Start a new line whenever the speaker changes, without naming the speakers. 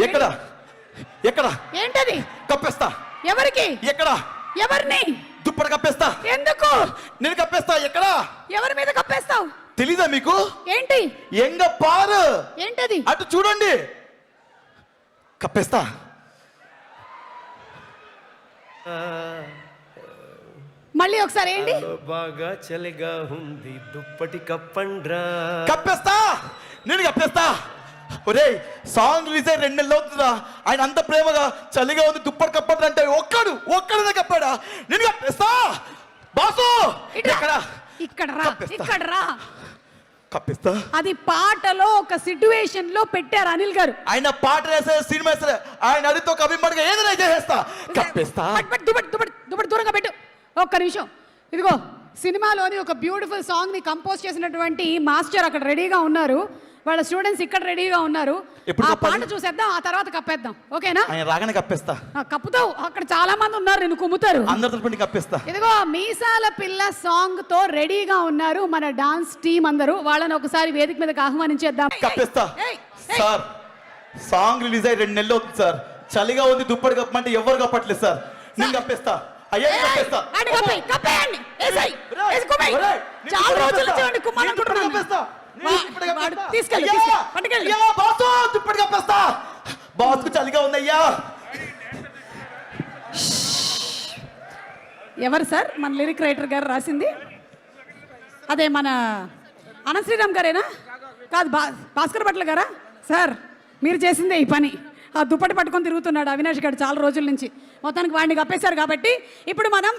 ఎక్కడ ఎక్కడ
ఏంటది?
కప్పేస్తా.
ఎవరికి?
ఎక్కడ?
ఎవరిని?
దుప్పటి కప్పేస్తా.
ఎందుకు?
నేను కప్పేస్తా. ఎక్కడ?
ఎవరి మీద కప్పేస్తావు?
తెలీదా మీకు?
ఏంటి?
ఎంగ పారు.
ఏంటది?
అటు చూడండి. కప్పేస్తా.
మళ్ళీ ఒకసారి ఏంటి?
బాగా చలిగా ఉంది దుప్పటి కప్పండ్రా.
కప్పేస్తా. నేను కప్పేస్తా. ఒరే సాంగ్ రిలీజ్ అయ్యి 2 నెలలు అవుతుందా? ఆయన అంత ప్రేమగా చలిగా ఉంది దుప్పటి కప్పండి అంటే ఒక్కడే కప్పాడా? నేను కప్పేస్తా. బాసు ఎక్కడ?
ఇక్కడ రా, ఇక్కడ రా.
కప్పిస్తా.
అది పాటలో ఒక సిట్యుయేషన్ లో పెట్టారు అనిల్ గారు.
ఆయన పాట వేసే సినిమా వేసే ఆయన అడితో కవింపడిగా ఏదైనా చేసేస్తా. కప్పిస్తా.
దుప్పటి దూరంగా పెట్టు. ఒక్క నిమిషం. ఇదిగో సినిమాలోని ఒక బ్యూటిఫుల్ సాంగ్ ని కంపోజ్ చేసినటువంటి మాస్టర్ అక్కడ రెడీగా ఉన్నారు. వాళ్ళ స్టూడెంట్స్ ఇక్కడ రెడీగా ఉన్నారు. ఆ పాట చూసేద్దాం, ఆ తర్వాత కప్పేద్దాం. ఓకేనా?
ఆయన రాగానే కప్పేస్తా.
కప్పుతావు. అక్కడ చాలా మంది ఉన్నారు, నేను కుమ్ముతారు.
అందరితో కప్పేస్తా.
ఇదిగో మీసాల పిల్ల సాంగ్ తో రెడీగా ఉన్నారు మన డాన్స్ టీం అందరూ. వాళ్ళని ఒకసారి వేదిక మీదకి ఆహ్వానించేద్దాం.
కప్పేస్తా. సార్ సాంగ్ రిలీజ్ అయ్యి 2 నెలలు అవుతుంది సార్. చలిగా ఉంది దుప్పటి కప్పమంటే ఎవరు కప్పట్లేదు సార్. నేను కప్పేస్తా. అయ్యా కప్పేస్తా.
చాలా రోజుల నుంచి కుమ్మాలనుకుంటున్నాను.
బాస్కు చలిగా ఉందయ్యా.
ఎవరు సార్? మన లిరిక్ రైటర్ గారు రాసింది అదే మన అనంత శ్రీరామ్ గారేనా? కాదు, భాస్కర్ భట్ల గారా? సార్ మీరు చేసిందే ఈ పని. ఆ దుప్పటి పట్టుకొని తిరుగుతున్నాడు అవినాష్ గారు చాలా రోజుల నుంచి. మొత్తానికి వాడిని కప్పేశారు కాబట్టి ఇప్పుడు మనం